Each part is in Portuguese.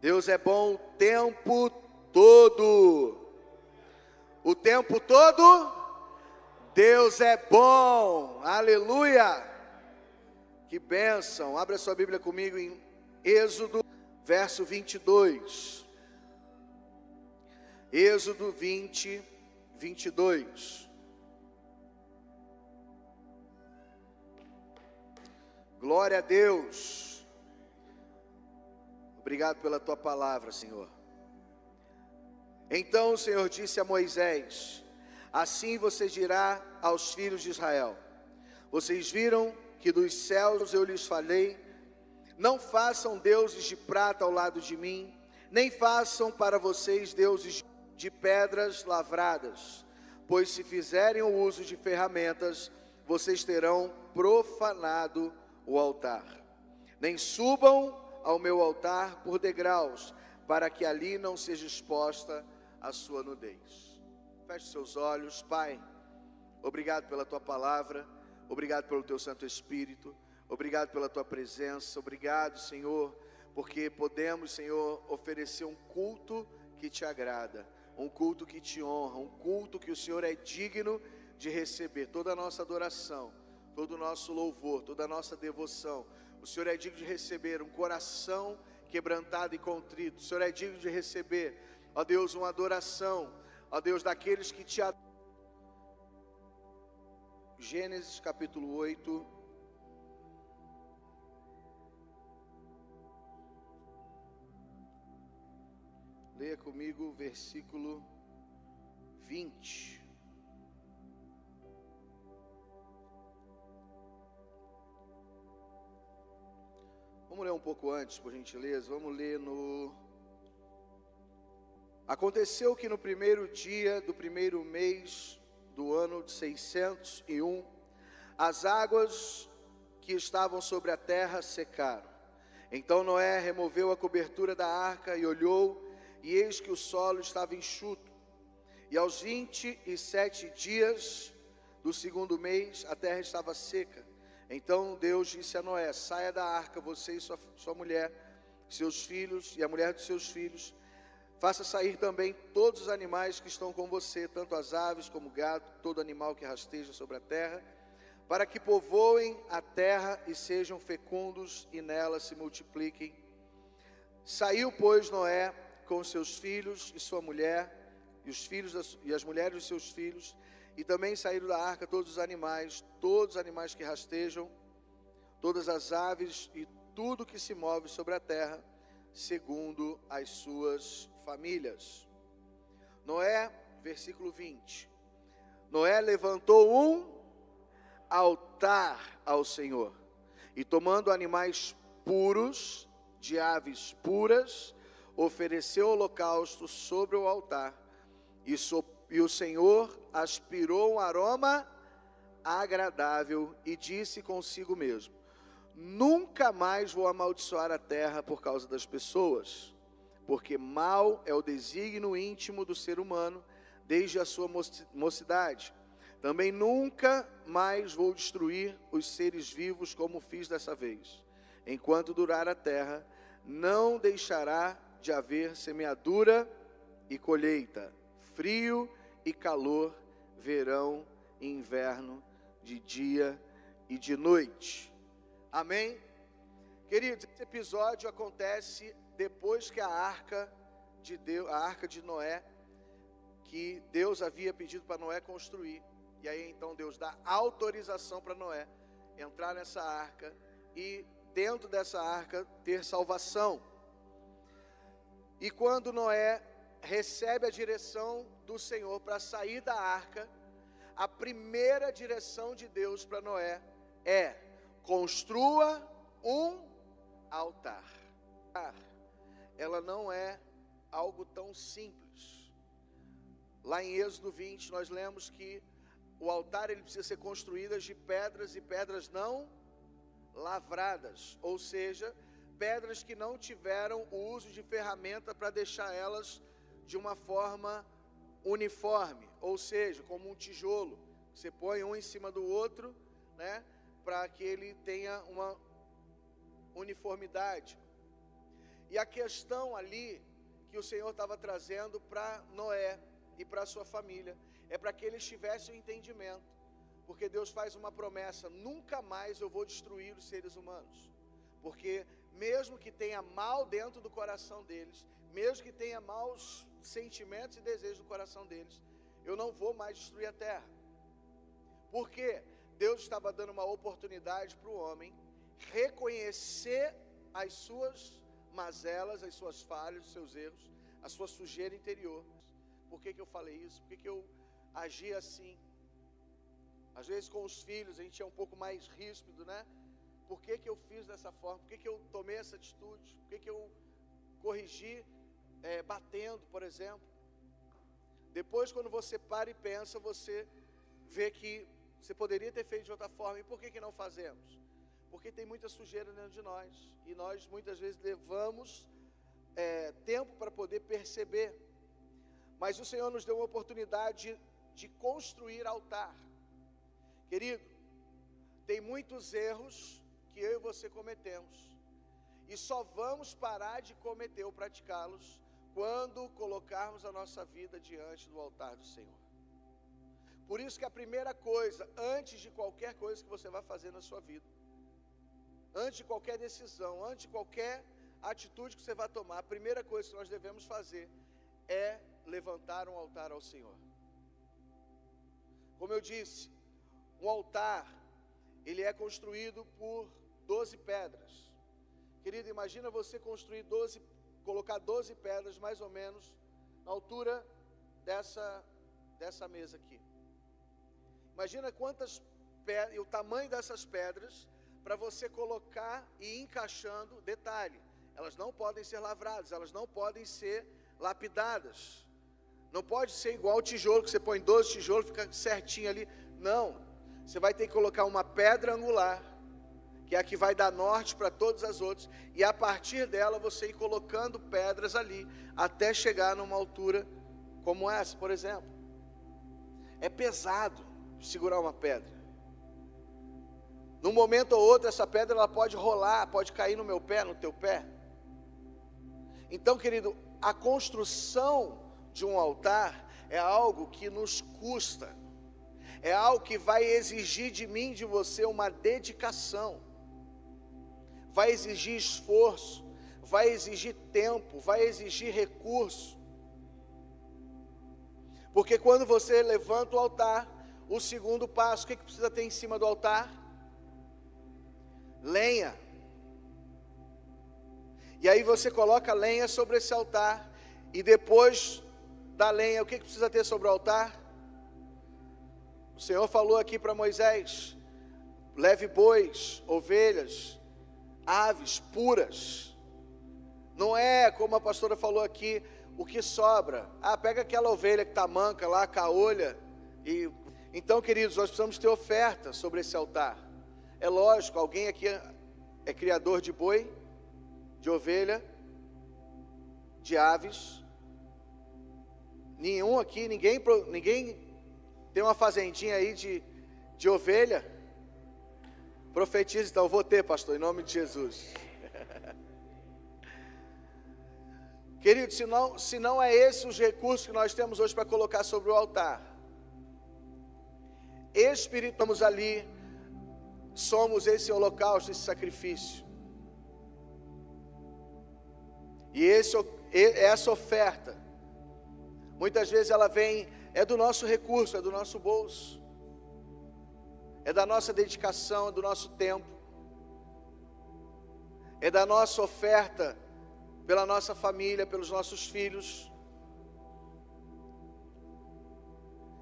Deus é bom o tempo todo. O tempo todo, Deus é bom. Aleluia. Que bênção. Abra sua Bíblia comigo em Êxodo, verso 22. Êxodo 20, 22. Glória a Deus. Obrigado pela tua palavra, Senhor. Então o Senhor disse a Moisés: assim você dirá aos filhos de Israel: vocês viram que dos céus eu lhes falei, não façam deuses de prata ao lado de mim, nem façam para vocês deuses de pedras lavradas, pois se fizerem o uso de ferramentas, vocês terão profanado o altar. Nem subam ao meu altar por degraus, para que ali não seja exposta a sua nudez. Feche seus olhos. Pai, obrigado pela tua palavra, obrigado pelo teu Santo Espírito, obrigado pela tua presença, obrigado, Senhor, porque podemos, Senhor, oferecer um culto que te agrada, um culto que te honra, um culto que o Senhor é digno de receber toda a nossa adoração, todo o nosso louvor, toda a nossa devoção. O Senhor é digno de receber um coração quebrantado e contrito. O Senhor é digno de receber, ó Deus, uma adoração, ó Deus, daqueles que te adoram. Gênesis capítulo 8. Leia comigo o versículo 20. Vamos ler um pouco antes, por gentileza. Vamos ler no... Aconteceu que no primeiro dia do primeiro mês do ano de 601, as águas que estavam sobre a terra secaram. Então Noé removeu a cobertura da arca e olhou, e eis que o solo estava enxuto. E aos 27 dias do segundo mês, a terra estava seca. Então Deus disse a Noé: saia da arca, você e sua mulher, seus filhos e a mulher dos seus filhos. Faça sair também todos os animais que estão com você, tanto as aves como o gado, todo animal que rasteja sobre a terra, para que povoem a terra e sejam fecundos e nela se multipliquem. Saiu, pois, Noé com seus filhos e sua mulher, e os filhos e as mulheres dos seus filhos, e também saíram da arca todos os animais que rastejam, todas as aves e tudo que se move sobre a terra, segundo as suas famílias. Noé, versículo 20. Noé levantou um altar ao Senhor, e tomando animais puros, de aves puras, ofereceu holocausto sobre o altar, e o Senhor aspirou um aroma agradável e disse consigo mesmo: nunca mais vou amaldiçoar a terra por causa das pessoas, porque mau é o desígnio íntimo do ser humano desde a sua mocidade. Também nunca mais vou destruir os seres vivos como fiz dessa vez. Enquanto durar a terra, não deixará de haver semeadura e colheita, frio e calor, verão e inverno, de dia e de noite. Amém? Queridos, esse episódio acontece depois que a arca de Noé, que Deus havia pedido para Noé construir. E aí então Deus dá autorização para Noé entrar nessa arca e dentro dessa arca ter salvação. E quando Noé recebe a direção do Senhor para sair da arca, a primeira direção de Deus para Noé é: construa um altar. Ela não é algo tão simples. Lá em Êxodo 20 nós lemos que o altar ele precisa ser construído de pedras, e pedras não lavradas, ou seja, pedras que não tiveram o uso de ferramenta para deixar elas de uma forma uniforme, ou seja, como um tijolo, você põe um em cima do outro, né, para que ele tenha uma uniformidade. E a questão ali que o Senhor estava trazendo para Noé e para a sua família é para que eles tivessem o entendimento, porque Deus faz uma promessa: nunca mais eu vou destruir os seres humanos, porque mesmo que tenha mal dentro do coração deles, mesmo que tenha maus sentimentos e desejos do coração deles, eu não vou mais destruir a terra. Porque Deus estava dando uma oportunidade para o homem reconhecer as suas mazelas, as suas falhas, os seus erros, a sua sujeira interior. Por que eu falei isso? Por que eu agi assim? Às vezes com os filhos a gente é um pouco mais ríspido, né? Por que eu fiz dessa forma? Por que eu tomei essa atitude? Por que eu corrigi batendo, por exemplo? Depois, quando você para e pensa, você vê que você poderia ter feito de outra forma. E por que não fazemos? Porque tem muita sujeira dentro de nós, e nós muitas vezes levamos tempo para poder perceber. Mas o Senhor nos deu uma oportunidade de construir altar. Querido, tem muitos erros que eu e você cometemos, e só vamos parar de cometer ou praticá-los quando colocarmos a nossa vida diante do altar do Senhor. Por isso que a primeira coisa, antes de qualquer coisa que você vai fazer na sua vida, antes de qualquer decisão, antes de qualquer atitude que você vai tomar, a primeira coisa que nós devemos fazer é levantar um altar ao Senhor. Como eu disse, um altar, ele é construído por 12 pedras. Querido, imagina você construir colocar 12 pedras mais ou menos na altura dessa mesa aqui. Imagina quantas pedras, e o tamanho dessas pedras, para você colocar e ir encaixando. Detalhe, elas não podem ser lavradas, elas não podem ser lapidadas. Não pode ser igual o tijolo, que você põe 12 tijolos, fica certinho ali. Não, você vai ter que colocar uma pedra angular, que é a que vai dar norte para todas as outras, e a partir dela você ir colocando pedras ali, até chegar numa altura como essa, por exemplo. É pesado segurar uma pedra. Num momento ou outro, essa pedra ela pode rolar, pode cair no meu pé, no teu pé. Então, querido, a construção de um altar é algo que nos custa, é algo que vai exigir de mim, de você, uma dedicação, vai exigir esforço, vai exigir tempo, vai exigir recurso. Porque quando você levanta o altar, o segundo passo, o que precisa ter em cima do altar? Lenha. E aí você coloca lenha sobre esse altar, e depois da lenha, o que precisa ter sobre o altar? O Senhor falou aqui para Moisés: leve bois, ovelhas, aves puras. Não é como a pastora falou aqui, o que sobra. Pega aquela ovelha que está manca lá, caolha. Então, queridos, nós precisamos ter oferta sobre esse altar. É lógico, alguém aqui é criador de boi, de ovelha, de aves. Nenhum aqui, ninguém tem uma fazendinha aí de ovelha. Profetiza, então, eu vou ter, pastor, em nome de Jesus. Querido, se não é esse os recursos que nós temos hoje para colocar sobre o altar, estamos ali, somos esse holocausto, esse sacrifício. E essa oferta, muitas vezes ela vem, é do nosso recurso, é do nosso bolso, é da nossa dedicação, é do nosso tempo, é da nossa oferta pela nossa família, pelos nossos filhos.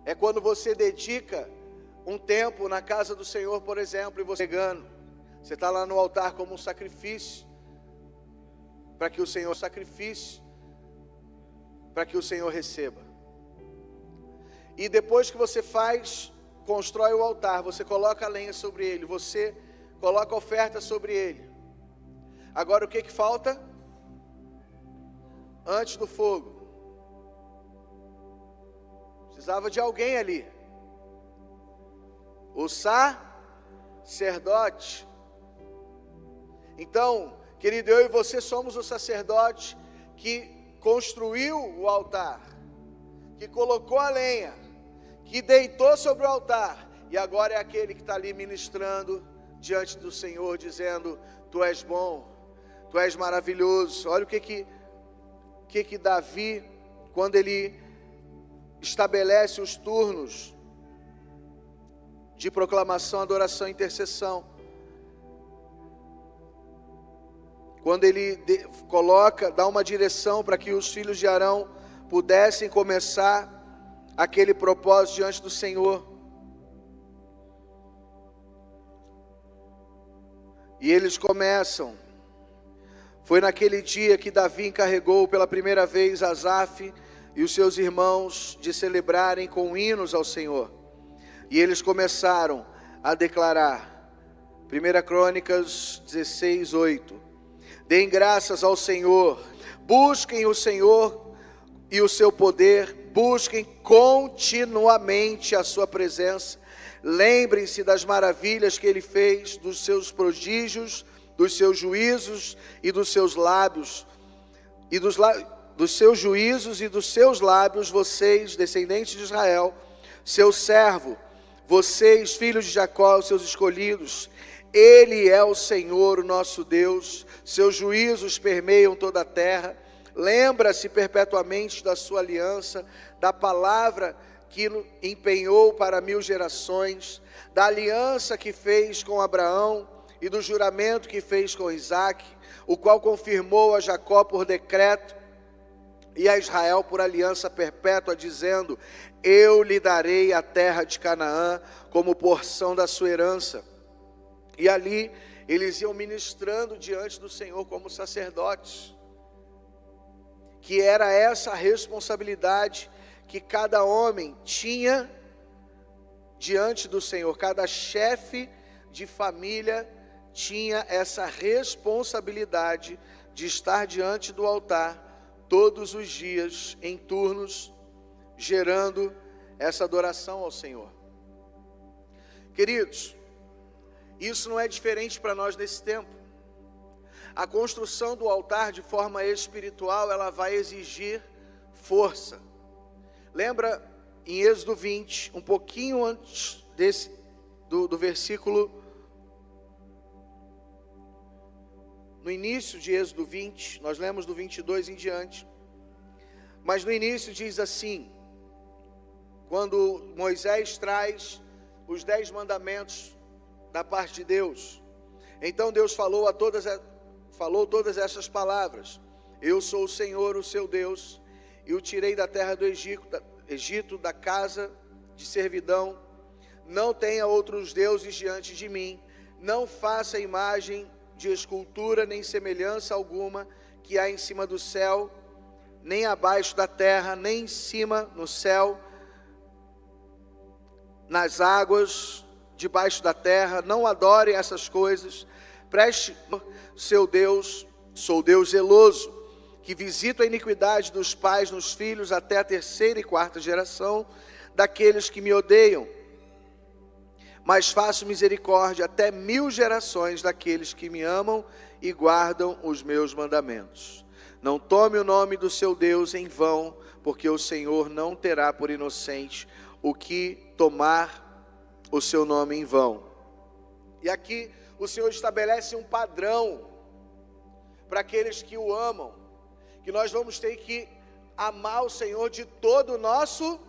É quando você dedica um tempo na casa do Senhor, por exemplo, e você está lá no altar como um sacrifício, para que o Senhor receba. E depois que você constrói o altar, você coloca a lenha sobre ele, você coloca a oferta sobre ele. Agora o que falta? Antes do fogo, precisava de alguém ali, o sacerdote. Então, Querido, eu e você somos o sacerdote que construiu o altar, que colocou a lenha, que deitou sobre o altar, e agora é aquele que está ali ministrando diante do Senhor, dizendo: Tu és bom, Tu és maravilhoso. Olha o que Davi, quando ele estabelece os turnos de proclamação, adoração e intercessão, quando ele dá uma direção para que os filhos de Arão pudessem começar aquele propósito diante do Senhor. E eles começam. Foi naquele dia que Davi encarregou pela primeira vez Asaf e os seus irmãos de celebrarem com hinos ao Senhor. E eles começaram a declarar, 1 Crônicas 16, 8: Deem graças ao Senhor, busquem o Senhor e o seu poder, busquem continuamente a sua presença, lembrem-se das maravilhas que Ele fez, dos seus prodígios, dos seus juízos e dos seus lábios, dos seus juízos e dos seus lábios, vocês, descendentes de Israel, seu servo, vocês, filhos de Jacó, os seus escolhidos. Ele é o Senhor, o nosso Deus, seus juízos permeiam toda a terra. Lembra-se perpetuamente da sua aliança, da palavra que empenhou para 1000 gerações, da aliança que fez com Abraão e do juramento que fez com Isaque, o qual confirmou a Jacó por decreto e a Israel por aliança perpétua, dizendo: Eu lhe darei a terra de Canaã como porção da sua herança. E ali eles iam ministrando diante do Senhor como sacerdotes, que era essa a responsabilidade que cada homem tinha diante do Senhor. Cada chefe de família tinha essa responsabilidade de estar diante do altar todos os dias, em turnos, gerando essa adoração ao Senhor. Queridos, isso não é diferente para nós nesse tempo. A construção do altar de forma espiritual, ela vai exigir força. Lembra em Êxodo 20, um pouquinho antes do versículo, no início de Êxodo 20, nós lemos do 22 em diante, mas no início diz assim, quando Moisés traz os 10 mandamentos da parte de Deus, então Deus falou todas essas palavras: Eu sou o Senhor, o seu Deus, e o tirei da terra do Egito, da casa de servidão. Não tenha outros deuses diante de mim, não faça imagem de escultura, nem semelhança alguma que há em cima do céu, nem abaixo da terra, nem em cima no céu, nas águas, debaixo da terra. Não adore essas coisas. Preste seu Deus, sou Deus zeloso, que visito a iniquidade dos pais nos filhos até a 3ª e 4ª geração daqueles que me odeiam, mas faço misericórdia até 1000 gerações daqueles que me amam e guardam os meus mandamentos. Não tome o nome do seu Deus em vão, porque o Senhor não terá por inocente o que tomar o seu nome em vão. E aqui o Senhor estabelece um padrão para aqueles que o amam, que nós vamos ter que amar o Senhor de todo o nosso,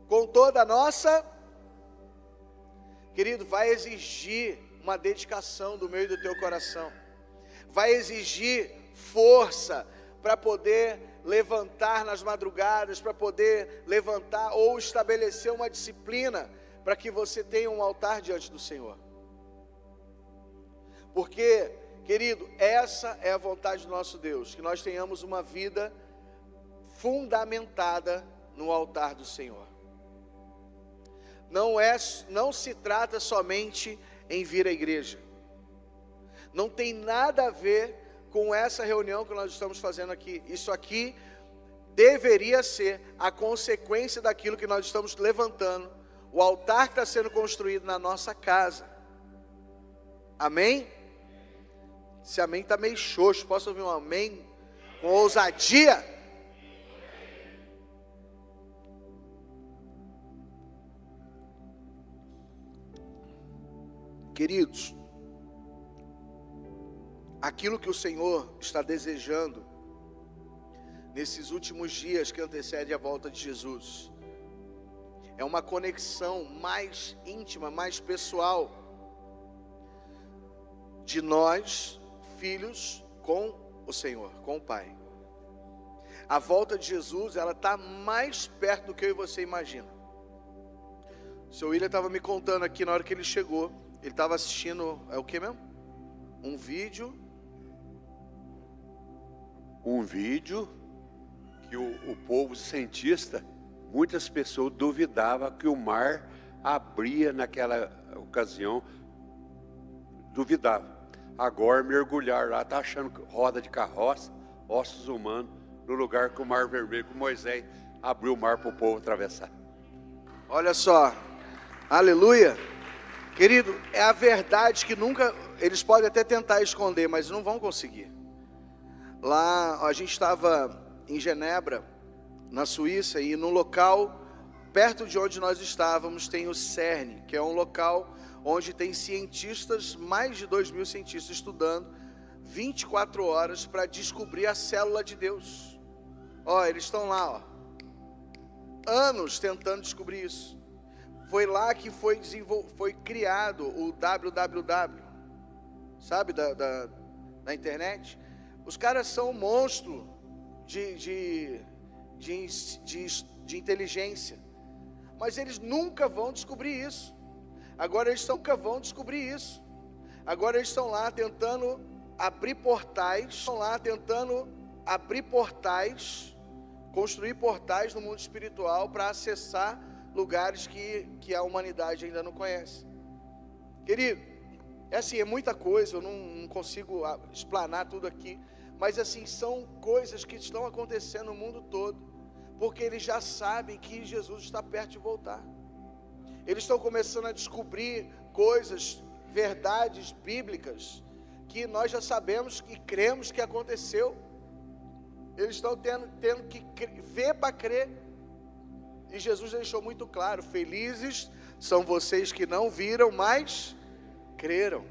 com toda a nossa. Querido, vai exigir uma dedicação do meu e do teu coração, vai exigir força para poder levantar nas madrugadas, para poder levantar ou estabelecer uma disciplina para que você tenha um altar diante do Senhor. Porque, querido, essa é a vontade do nosso Deus, que nós tenhamos uma vida fundamentada no altar do Senhor. Não se trata somente em vir à igreja. Não tem nada a ver com essa reunião que nós estamos fazendo aqui. Isso aqui deveria ser a consequência daquilo que nós estamos levantando. O altar que está sendo construído na nossa casa. Amém? Esse amém está meio xoxo. Posso ouvir um amém com ousadia? Queridos, aquilo que o Senhor está desejando nesses últimos dias que antecedem a volta de Jesus é uma conexão mais íntima, mais pessoal de nós, filhos, com o Senhor, com o Pai. A volta de Jesus, ela está mais perto do que eu e você imagina. O seu William estava me contando aqui na hora que ele chegou. Ele estava assistindo, é o que mesmo? Um vídeo que o povo cientista, muitas pessoas duvidavam que o mar abria naquela ocasião, duvidavam. Agora mergulhar lá, está achando roda de carroça, ossos humanos, no lugar que o Mar Vermelho, que Moisés abriu o mar para o povo atravessar. Olha só, aleluia. Querido, é a verdade que nunca, eles podem até tentar esconder, mas não vão conseguir. Lá, a gente estava em Genebra, na Suíça, e no local, perto de onde nós estávamos, tem o CERN, que é um local onde tem cientistas, mais de 2.000 cientistas estudando, 24 horas para descobrir a célula de Deus. Ó, eles estão lá, ó, anos tentando descobrir isso. Foi lá que foi criado o www, sabe, da internet. Os caras são um monstro de inteligência, mas eles nunca vão descobrir isso. Agora eles nunca vão descobrir isso. Agora eles estão lá tentando abrir portais, construir portais no mundo espiritual para acessar lugares que a humanidade ainda não conhece. Querido, é assim, é muita coisa, eu não consigo explanar tudo aqui, mas assim, são coisas que estão acontecendo no mundo todo, porque eles já sabem que Jesus está perto de voltar. Eles estão começando a descobrir coisas, verdades bíblicas, que nós já sabemos e cremos que aconteceu. Eles estão tendo que ver para crer. E Jesus deixou muito claro: felizes são vocês que não viram, mas creram.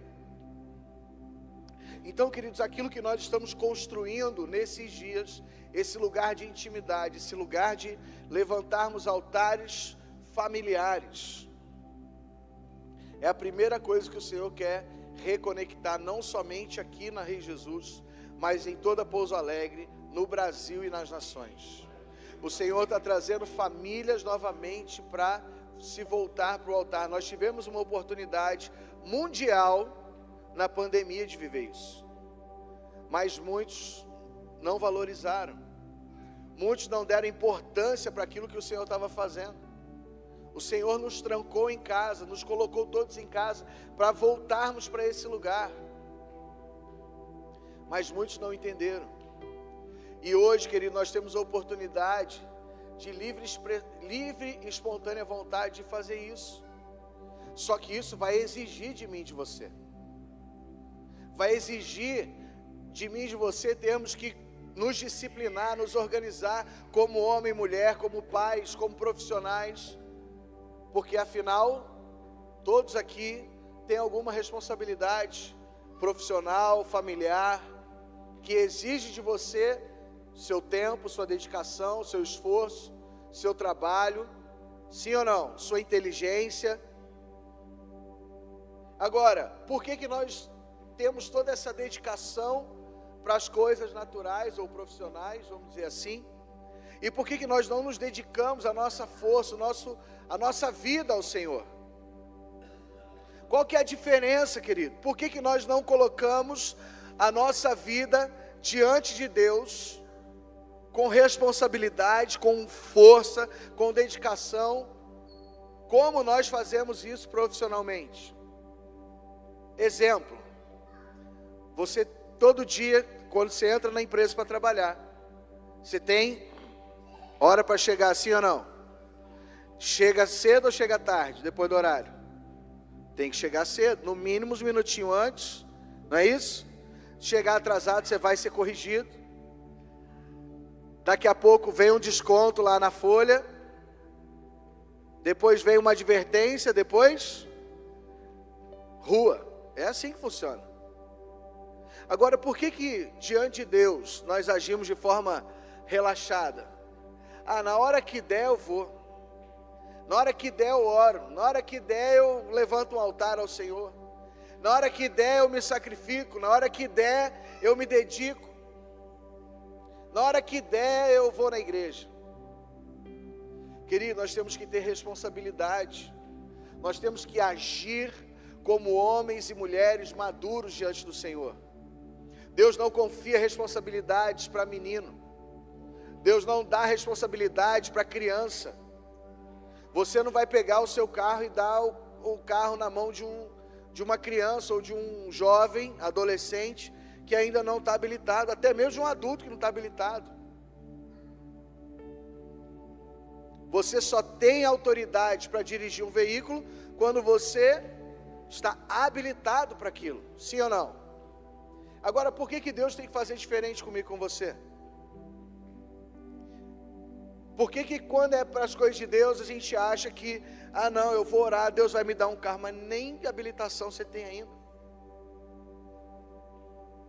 Então, queridos, aquilo que nós estamos construindo nesses dias, esse lugar de intimidade, esse lugar de levantarmos altares familiares, é a primeira coisa que o Senhor quer reconectar, não somente aqui na Rei Jesus, mas em toda Pouso Alegre, no Brasil e nas nações. O Senhor está trazendo famílias novamente para se voltar para o altar. Nós tivemos uma oportunidade mundial na pandemia de viver isso, mas muitos não valorizaram, muitos não deram importância para aquilo que o Senhor estava fazendo. O Senhor nos trancou em casa, nos colocou todos em casa para voltarmos para esse lugar, mas muitos não entenderam. E hoje, querido, nós temos a oportunidade de livre e espontânea vontade de fazer isso. Só que isso vai exigir de mim e de você. Vai exigir de mim e de você termos que nos disciplinar, nos organizar como homem e mulher, como pais, como profissionais. Porque afinal, todos aqui têm alguma responsabilidade profissional, familiar, que exige de você seu tempo, sua dedicação, seu esforço, seu trabalho, sim ou não? Sua inteligência. Agora, por que nós temos toda essa dedicação para as coisas naturais ou profissionais, vamos dizer assim? E por que nós não nos dedicamos a nossa força, a nossa vida ao Senhor? Qual que é a diferença, querido? Por que nós não colocamos a nossa vida diante de Deus com responsabilidade, com força, com dedicação, como nós fazemos isso profissionalmente? Exemplo, você todo dia, quando você entra na empresa para trabalhar, você tem hora para chegar, sim ou não? Chega cedo ou chega tarde, depois do horário? Tem que chegar cedo, no mínimo uns minutinhos antes, não é isso? chegar atrasado, você vai ser corrigido. Daqui a pouco vem um desconto lá na folha. Depois vem uma advertência, depois rua. É assim que funciona. Agora, por que diante de Deus nós agimos de forma relaxada? Na hora que der eu vou. Na hora que der eu oro. Na hora que der eu levanto um altar ao Senhor. Na hora que der eu me sacrifico. Na hora que der eu me dedico. Na hora que der eu vou na igreja. Querido, nós temos que ter responsabilidade. Nós temos que agir como homens e mulheres maduros diante do Senhor. Deus não confia responsabilidades para menino. Deus não dá responsabilidade para criança. Você não vai pegar o seu carro e dar o carro na mão de uma criança ou de um jovem, adolescente, que ainda não está habilitado, até mesmo de um adulto que não está habilitado. Você só tem autoridade para dirigir um veículo quando você está habilitado para aquilo, sim ou não? Agora, por que Deus tem que fazer diferente comigo e com você? Por que quando é para as coisas de Deus a gente acha que, não, eu vou orar, Deus vai me dar um carro, mas nem habilitação você tem ainda.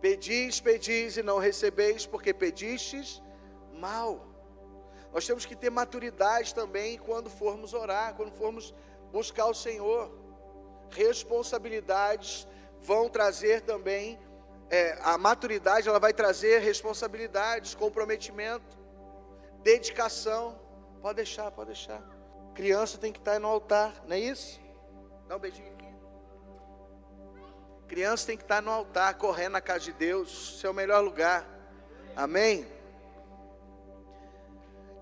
Pedis, pedis e não recebeis, porque pedistes mal. Nós temos que ter maturidade também quando formos orar, quando formos buscar o Senhor. Responsabilidades vão trazer também, a maturidade ela vai trazer responsabilidades, comprometimento, dedicação. Pode deixar, pode deixar. Criança tem que estar no altar, não é isso? Dá um beijinho aqui. Criança tem que estar no altar, correndo na casa de Deus, seu melhor lugar. Amém?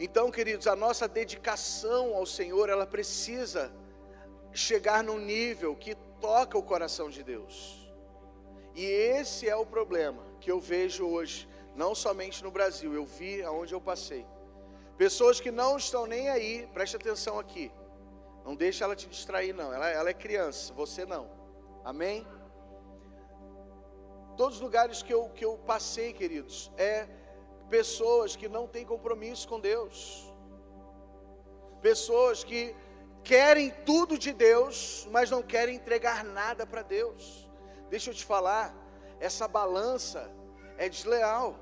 Então, queridos, a nossa dedicação ao Senhor, ela precisa chegar num nível que toca o coração de Deus. E esse é o problema que eu vejo hoje, não somente no Brasil, eu vi aonde eu passei. Pessoas que não estão nem aí, preste atenção aqui. Não deixa ela te distrair não, ela é criança, você não. Amém? Todos os lugares que eu passei, queridos, pessoas que não têm compromisso com Deus. Pessoas que querem tudo de Deus, mas não querem entregar nada para Deus. Deixa eu te falar, essa balança é desleal.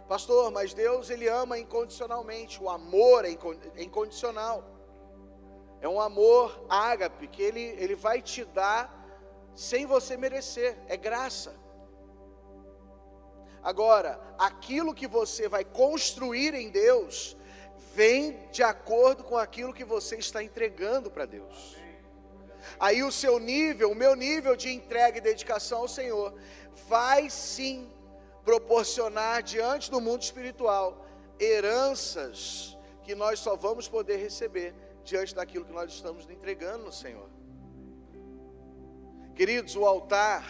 Pastor, mas Deus ele ama incondicionalmente. O amor é incondicional. É um amor ágape que ele vai te dar sem você merecer. É graça. Agora, aquilo que você vai construir em Deus vem de acordo com aquilo que você está entregando para Deus. Aí o seu nível, o meu nível de entrega e dedicação ao Senhor vai sim proporcionar diante do mundo espiritual heranças que nós só vamos poder receber diante daquilo que nós estamos entregando no Senhor. Queridos, o altar,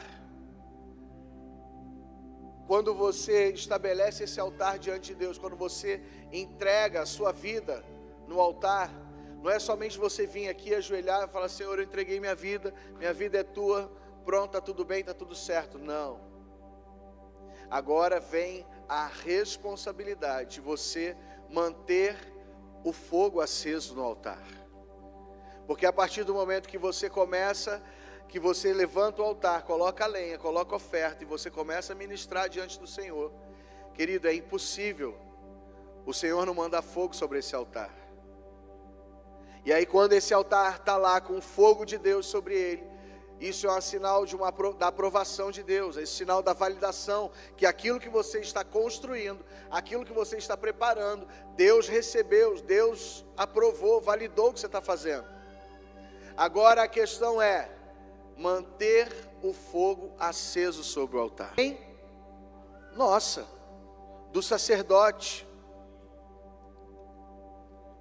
quando você estabelece esse altar diante de Deus, quando você entrega a sua vida no altar, não é somente você vir aqui ajoelhar e falar: Senhor, eu entreguei minha vida é tua, pronto, está tudo bem, está tudo certo. Não. Agora vem a responsabilidade de você manter o fogo aceso no altar. Porque a partir do momento que você começa, que você levanta o altar, coloca a lenha, coloca a oferta e você começa a ministrar diante do Senhor, querido, é impossível o Senhor não mandar fogo sobre esse altar. E aí quando esse altar está lá com o fogo de Deus sobre ele, isso é um sinal da aprovação de Deus, é um sinal da validação, que aquilo que você está construindo, aquilo que você está preparando, Deus recebeu, Deus aprovou, validou o que você está fazendo. Agora a questão é manter o fogo aceso sobre o altar. Nossa, do sacerdote,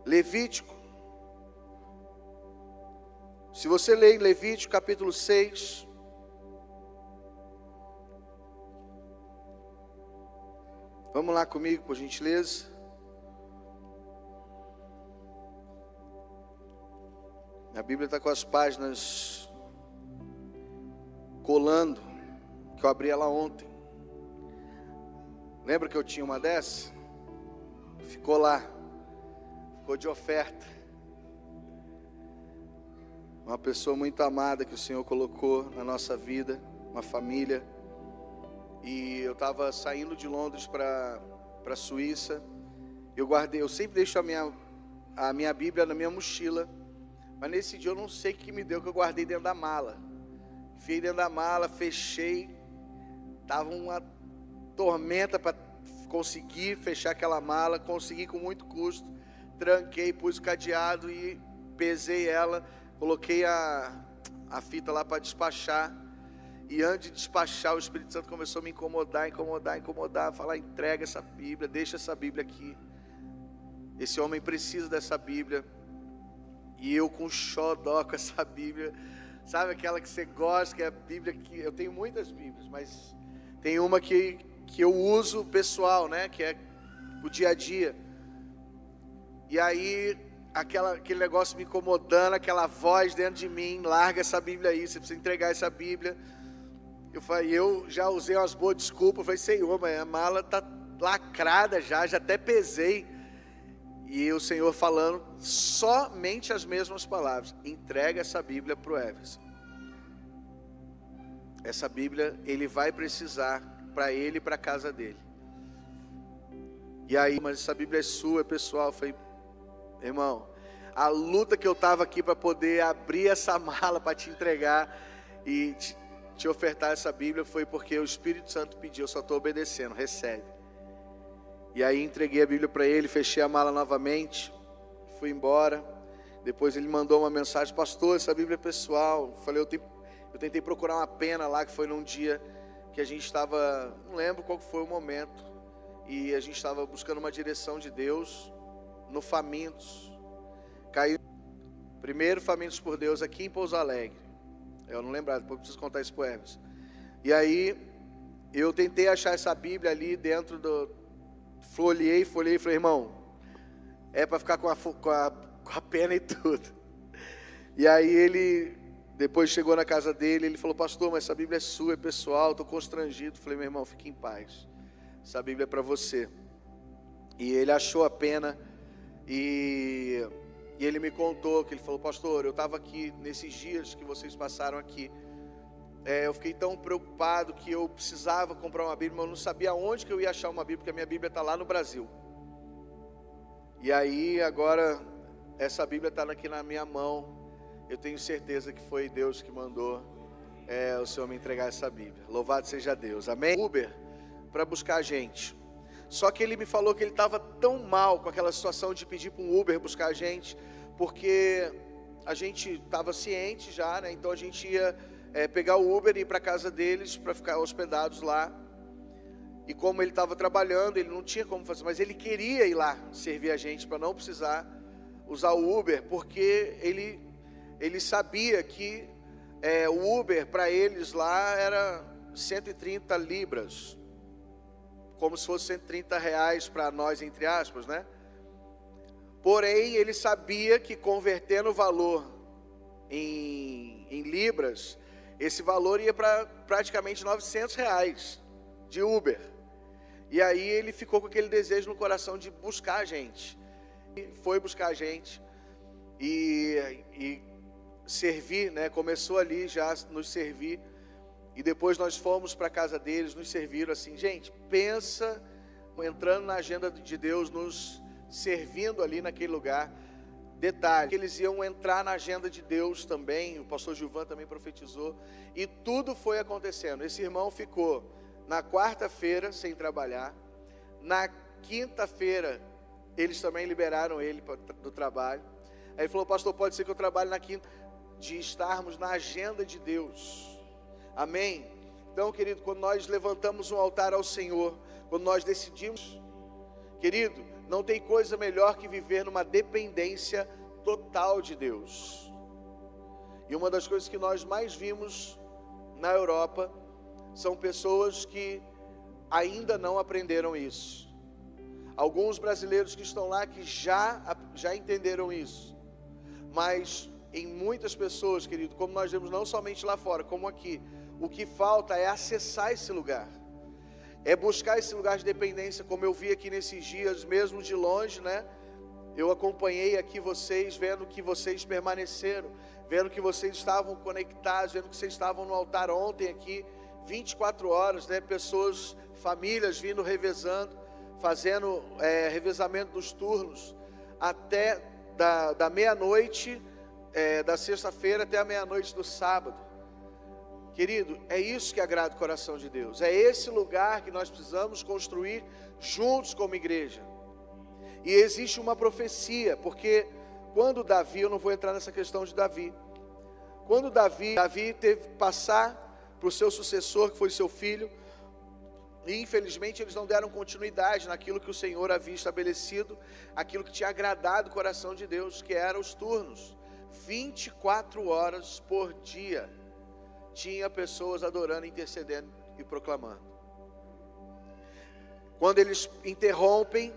Levítico. Se você ler em Levítico capítulo 6, vamos lá comigo, por gentileza. A Bíblia está com as páginas colando. que eu abri ela ontem. Lembra que eu tinha uma dessa? Ficou lá, ficou de oferta. Uma pessoa muito amada que o Senhor colocou na nossa vida, uma família. E eu estava saindo de Londres para a Suíça. Eu sempre deixo a minha Bíblia na minha mochila. Mas nesse dia eu não sei o que me deu, que eu guardei dentro da mala. Enfiei dentro da mala, fechei. Tava uma tormenta para conseguir fechar aquela mala. Consegui com muito custo. Tranquei, pus o cadeado e pesei ela. Coloquei a fita lá para despachar. E antes de despachar, o Espírito Santo começou a me incomodar. Falar, entrega essa Bíblia, deixa essa Bíblia aqui. Esse homem precisa dessa Bíblia. E eu com xodó com essa Bíblia. Sabe aquela que você gosta, que é a Bíblia que... Eu tenho muitas Bíblias, mas tem uma que eu uso pessoal, né? Que é o dia a dia. E aí, aquele negócio me incomodando, aquela voz dentro de mim, larga essa Bíblia aí, você precisa entregar essa Bíblia. Eu já usei umas boas desculpas, eu falei, Senhor, mas a mala está lacrada já até pesei. E o Senhor falando somente as mesmas palavras, entrega essa Bíblia para o Everson. Essa Bíblia ele vai precisar para ele e para a casa dele. E aí, mas essa Bíblia é sua, é pessoal. Eu falei, irmão, a luta que eu estava aqui para poder abrir essa mala para te entregar e te ofertar essa Bíblia foi porque o Espírito Santo pediu, eu só estou obedecendo, recebe. E aí entreguei a Bíblia para ele, fechei a mala novamente, fui embora. Depois ele mandou uma mensagem, pastor, essa Bíblia é pessoal. Eu falei, eu tentei procurar uma pena lá, que foi num dia que a gente estava, não lembro qual foi o momento, e a gente estava buscando uma direção de Deus no Famintos. Caiu primeiro Famintos por Deus aqui em Pouso Alegre. Eu não lembro, depois eu preciso contar isso para o Everson. E aí eu tentei achar essa Bíblia ali dentro do... Folhei, falei, irmão, é para ficar com a pena e tudo. E aí ele, depois chegou na casa dele, ele falou, pastor, mas essa Bíblia é sua, é pessoal, estou constrangido. Falei, meu irmão, fique em paz, essa Bíblia é para você. E ele achou a pena e ele me contou, que ele falou, pastor, eu estava aqui nesses dias que vocês passaram aqui. Eu fiquei tão preocupado que eu precisava comprar uma Bíblia, mas eu não sabia onde que eu ia achar uma Bíblia, porque a minha Bíblia está lá no Brasil. E aí agora essa Bíblia está aqui na minha mão. Eu tenho certeza que foi Deus que mandou o Senhor me entregar essa Bíblia. Louvado seja Deus, amém? Uber, para buscar a gente. Só que ele me falou que ele estava tão mal com aquela situação de pedir para um Uber buscar a gente, porque a gente estava ciente já, né? Então a gente ia... pegar o Uber e ir para a casa deles para ficar hospedados lá. E como ele estava trabalhando, ele não tinha como fazer, mas ele queria ir lá servir a gente para não precisar usar o Uber, porque ele sabia que o Uber para eles lá era 130 libras, como se fosse 130 reais para nós, entre aspas, né? Porém, ele sabia que convertendo o valor em libras, esse valor ia para praticamente 900 reais de Uber. E aí ele ficou com aquele desejo no coração de buscar a gente. E foi buscar a gente e servir, né? Começou ali já a nos servir. E depois nós fomos para a casa deles, nos serviram assim. Gente, pensa, entrando na agenda de Deus, nos servindo ali naquele lugar. Detalhe, que eles iam entrar na agenda de Deus também, o pastor Gilvan também profetizou, e tudo foi acontecendo. Esse irmão ficou na quarta-feira sem trabalhar, na quinta-feira eles também liberaram ele do trabalho. Aí ele falou, pastor, pode ser que eu trabalhe na quinta, de estarmos na agenda de Deus, amém? Então, querido, quando nós levantamos um altar ao Senhor, quando nós decidimos, querido, não tem coisa melhor que viver numa dependência total de Deus. E uma das coisas que nós mais vimos na Europa são pessoas que ainda não aprenderam isso. Alguns brasileiros que estão lá que já entenderam isso. Mas em muitas pessoas, querido, como nós vemos não somente lá fora, como aqui, o que falta é acessar esse lugar. É buscar esse lugar de dependência, como eu vi aqui nesses dias, mesmo de longe, né? Eu acompanhei aqui vocês, vendo que vocês permaneceram, vendo que vocês estavam conectados, vendo que vocês estavam no altar ontem aqui, 24 horas, né? Pessoas, famílias vindo revezando, fazendo revezamento dos turnos, até da meia-noite, da sexta-feira até a meia-noite do sábado. Querido, é isso que agrada o coração de Deus. É esse lugar que nós precisamos construir juntos como igreja. E existe uma profecia, porque quando Davi, eu não vou entrar nessa questão de Davi. Quando Davi teve que passar para o seu sucessor, que foi seu filho, e infelizmente eles não deram continuidade naquilo que o Senhor havia estabelecido, aquilo que tinha agradado o coração de Deus, que eram os turnos. 24 horas por dia. Tinha pessoas adorando, intercedendo e proclamando. Quando eles interrompem,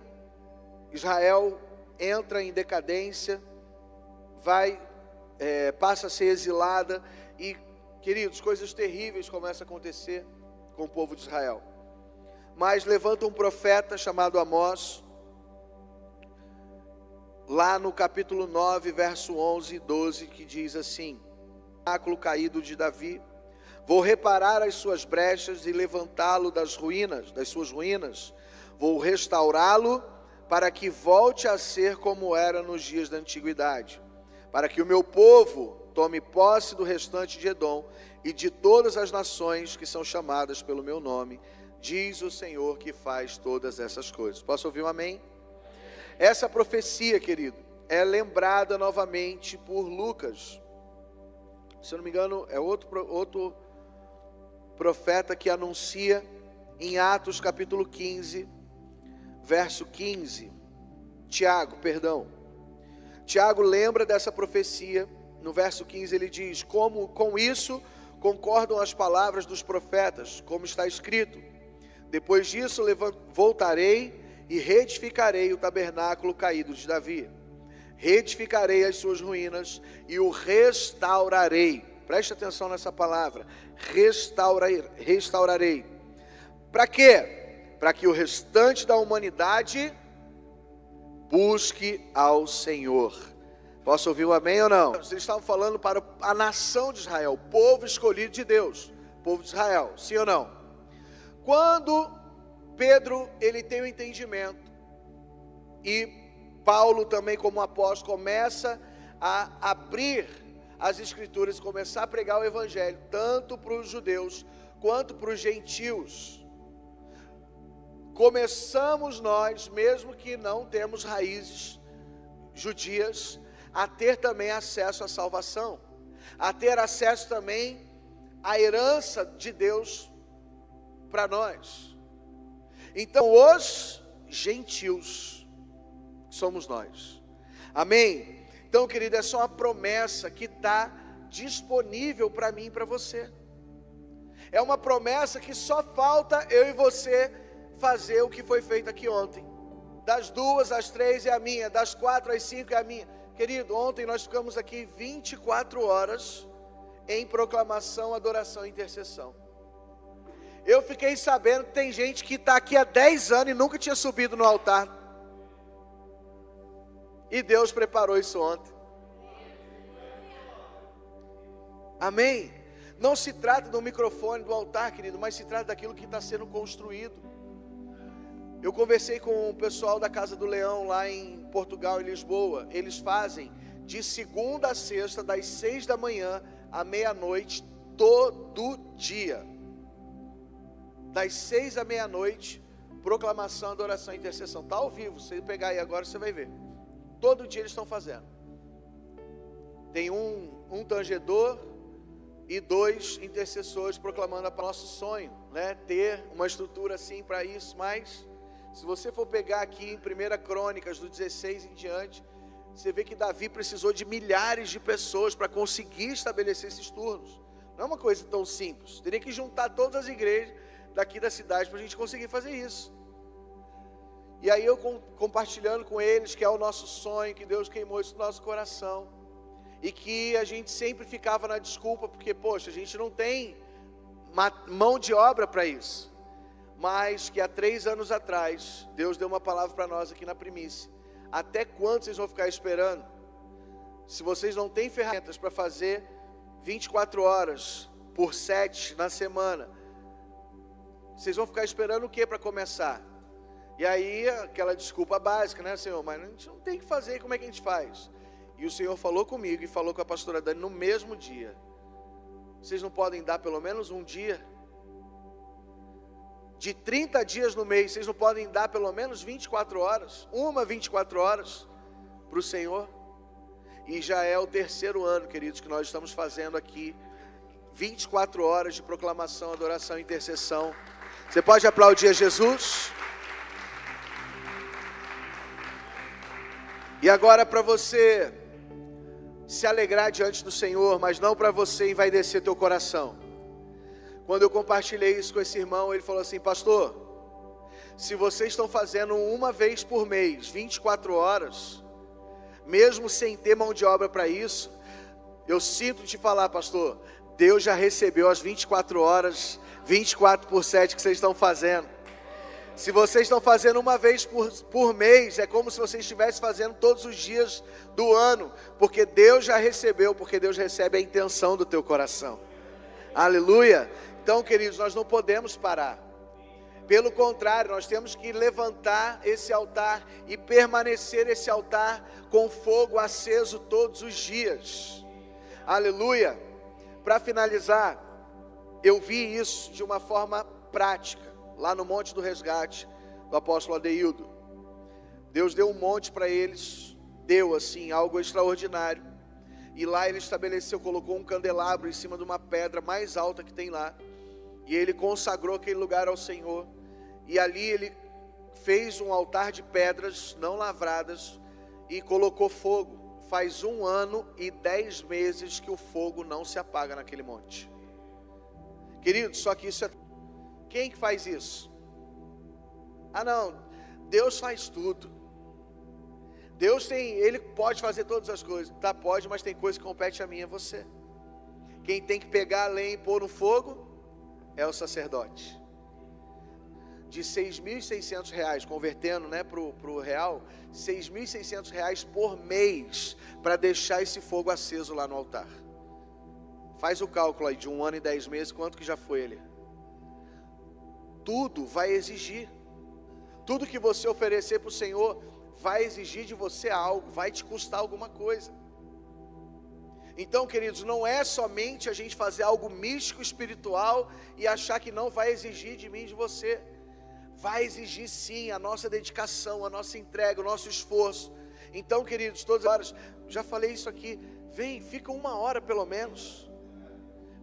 Israel entra em decadência, passa a ser exilada e, queridos, coisas terríveis começam a acontecer com o povo de Israel. Mas levanta um profeta chamado Amós, lá no capítulo 9, verso 11 e 12, que diz assim: tabernáculo caído de Davi, vou reparar as suas brechas e levantá-lo das suas ruínas, vou restaurá-lo para que volte a ser como era nos dias da antiguidade, para que o meu povo tome posse do restante de Edom e de todas as nações que são chamadas pelo meu nome, diz o Senhor que faz todas essas coisas. Posso ouvir um amém? Essa profecia, querido, é lembrada novamente por Lucas. Se eu não me engano, é outro profeta que anuncia em Atos capítulo 15, verso 15. Tiago lembra dessa profecia. No verso 15 ele diz: como com isso concordam as palavras dos profetas, como está escrito: depois disso voltarei e reedificarei o tabernáculo caído de Davi, reedificarei as suas ruínas e o restaurarei. Preste atenção nessa palavra, restaurarei. Para quê? Para que o restante da humanidade busque ao Senhor. Posso ouvir um amém ou não? Eles estavam falando para a nação de Israel, o povo escolhido de Deus, o povo de Israel, sim ou não? Quando Pedro, ele tem o entendimento, e Paulo também como apóstolo começa a abrir as escrituras, começar a pregar o evangelho, tanto para os judeus, quanto para os gentios. Começamos nós, mesmo que não temos raízes judias, a ter também acesso à salvação, a ter acesso também à herança de Deus para nós. Então os gentios somos nós, amém? Então, querido, é só uma promessa que está disponível para mim e para você. É uma promessa que só falta eu e você fazer o que foi feito aqui ontem. Das 2 às 3 é a minha, das 4 às 5 é a minha. Querido, ontem nós ficamos aqui 24 horas em proclamação, adoração e intercessão. Eu fiquei sabendo que tem gente que está aqui há 10 anos e nunca tinha subido no altar. E Deus preparou isso ontem. Amém? Não se trata do microfone, do altar, querido, mas se trata daquilo que está sendo construído. Eu conversei com o pessoal da Casa do Leão, lá em Portugal, em Lisboa. Eles fazem de segunda a sexta, das 6 da manhã à meia-noite, todo dia. Das 6 à meia-noite, proclamação, adoração e intercessão. Está ao vivo, você pegar aí agora, você vai ver. Todo dia eles estão fazendo. Tem um tangedor e 2 intercessores proclamando para nosso sonho, né? Ter uma estrutura assim para isso. Mas se você for pegar aqui em 1 Crônicas do 16 em diante, você vê que Davi precisou de milhares de pessoas para conseguir estabelecer esses turnos. Não é uma coisa tão simples. Teria que juntar todas as igrejas daqui da cidade para a gente conseguir fazer isso. E aí eu compartilhando com eles que é o nosso sonho, que Deus queimou isso no nosso coração. E que a gente sempre ficava na desculpa, porque, poxa, a gente não tem mão de obra para isso. Mas que há 3 anos atrás, Deus deu uma palavra para nós aqui na primícia. Até quando vocês vão ficar esperando? Se vocês não têm ferramentas para fazer 24 horas por 7 na semana, vocês vão ficar esperando o que para começar? E aí, aquela desculpa básica, né, Senhor? Mas a gente não tem que fazer, como é que a gente faz? E o Senhor falou comigo e falou com a pastora Dani no mesmo dia. Vocês não podem dar pelo menos um dia? De 30 dias no mês, vocês não podem dar pelo menos 24 horas? 24 horas para o Senhor? E já é o 3º ano, queridos, que nós estamos fazendo aqui 24 horas de proclamação, adoração e intercessão. Você pode aplaudir a Jesus? E agora para você se alegrar diante do Senhor, mas não para você envaidecer teu coração. Quando eu compartilhei isso com esse irmão, ele falou assim: pastor, se vocês estão fazendo uma vez por mês, 24 horas, mesmo sem ter mão de obra para isso, eu sinto te falar, pastor, Deus já recebeu as 24 horas, 24 por 7 que vocês estão fazendo. Se vocês estão fazendo uma vez por mês, é como se vocês estivessem fazendo todos os dias do ano, porque Deus já recebeu, porque Deus recebe a intenção do teu coração. Aleluia! Então, queridos, nós não podemos parar. Pelo contrário, nós temos que levantar esse altar e permanecer esse altar com fogo aceso todos os dias. Aleluia! Para finalizar, eu vi isso de uma forma prática, lá no Monte do Resgate, do apóstolo Adeildo. Deus deu um monte para eles, deu assim, algo extraordinário. E lá ele estabeleceu, colocou um candelabro em cima de uma pedra mais alta que tem lá. E ele consagrou aquele lugar ao Senhor. E ali ele fez um altar de pedras não lavradas e colocou fogo. Faz 1 ano e 10 meses que o fogo não se apaga naquele monte. Querido, só que isso é... Quem que faz isso? Ah não, Deus faz tudo. Deus tem, Ele pode fazer todas as coisas. Tá, pode, mas tem coisa que compete a mim e a você. Quem tem que pegar a lenha e pôr no fogo é o sacerdote. De R$6.600, convertendo, né, para o real, R$6.600 por mês, para deixar esse fogo aceso lá no altar. Faz o cálculo aí, de 1 ano e 10 meses, quanto que já foi ele? Tudo vai exigir. Tudo que você oferecer para o Senhor, vai exigir de você algo, vai te custar alguma coisa. Então, queridos, não é somente a gente fazer algo místico, espiritual e achar que não vai exigir de mim e de você. Vai exigir sim a nossa dedicação, a nossa entrega, o nosso esforço. Então, queridos, todas as horas, já falei isso aqui, vem, fica 1 hora pelo menos.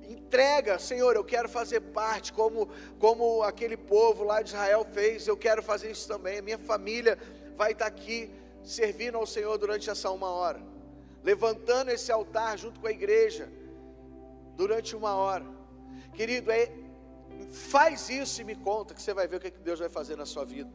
Entrega, Senhor, eu quero fazer parte, como aquele povo lá de Israel fez, eu quero fazer isso também. A minha família vai estar aqui servindo ao Senhor durante essa 1 hora, levantando esse altar junto com a igreja durante 1 hora. Querido, faz isso e me conta, que você vai ver o que Deus vai fazer na sua vida.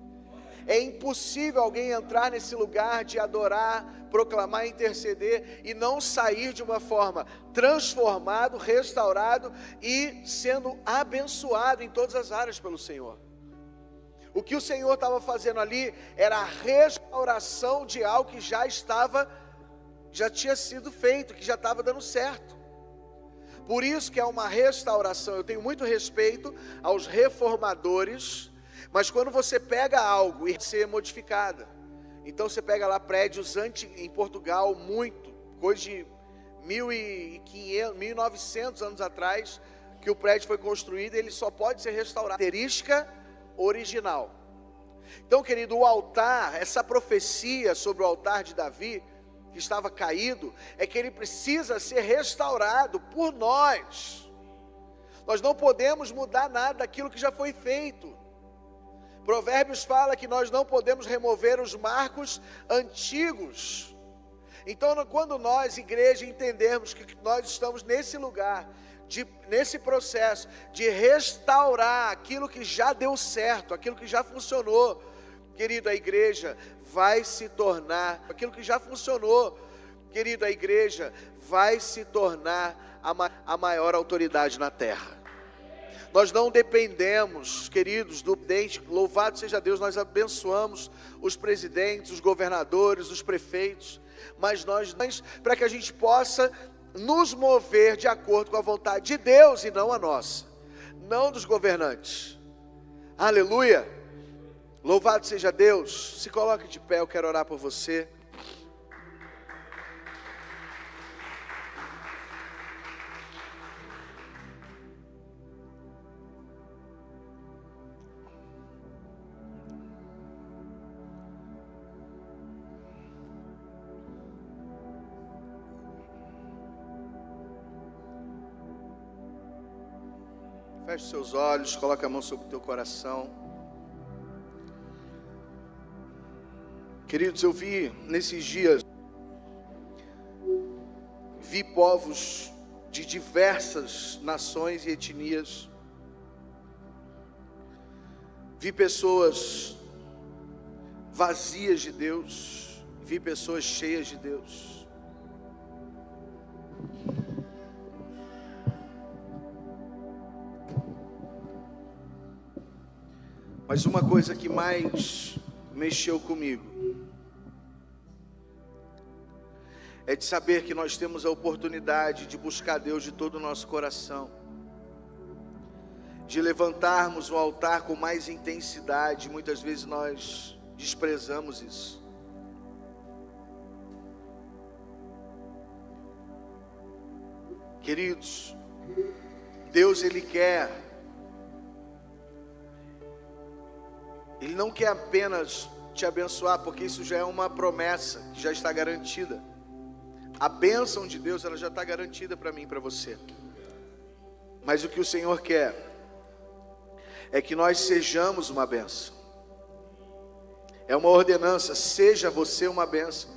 É impossível alguém entrar nesse lugar de adorar, proclamar, interceder e não sair de uma forma transformado, restaurado e sendo abençoado em todas as áreas pelo Senhor. O que o Senhor estava fazendo ali era a restauração de algo que já tinha sido feito, que já estava dando certo. Por isso que é uma restauração. Eu tenho muito respeito aos reformadores, mas quando você pega algo e ser modificada, então você pega lá prédios em Portugal, coisa de 1.500, 1.900 anos atrás, que o prédio foi construído, ele só pode ser restaurado. Característica original. Então, querido, o altar, essa profecia sobre o altar de Davi, que estava caído, é que ele precisa ser restaurado por nós. Nós não podemos mudar nada daquilo que já foi feito. Provérbios fala que nós não podemos remover os marcos antigos. Então, quando nós, igreja, entendermos que nós estamos nesse lugar, nesse processo de restaurar aquilo que já deu certo, aquilo que já funcionou, querido, a igreja vai se tornar, aquilo que já funcionou, querido, a igreja vai se tornar a maior autoridade na terra. Nós não dependemos, queridos, do presidente. Louvado seja Deus, nós abençoamos os presidentes, os governadores, os prefeitos, mas para que a gente possa nos mover de acordo com a vontade de Deus e não a nossa, não dos governantes. Aleluia, louvado seja Deus. Se coloque de pé, eu quero orar por você. Feche seus olhos, coloque a mão sobre o teu coração. Queridos, eu vi nesses dias, vi povos de diversas nações e etnias, vi pessoas vazias de Deus, vi pessoas cheias de Deus. Mas uma coisa que mais mexeu comigo é de saber que nós temos a oportunidade de buscar Deus de todo o nosso coração, de levantarmos o altar com mais intensidade. Muitas vezes nós desprezamos isso. Queridos, Deus Ele não quer apenas te abençoar, porque isso já é uma promessa que já está garantida. A bênção de Deus, ela já está garantida para mim e para você. Mas o que o Senhor quer é que nós sejamos uma bênção. É uma ordenança: seja você uma bênção.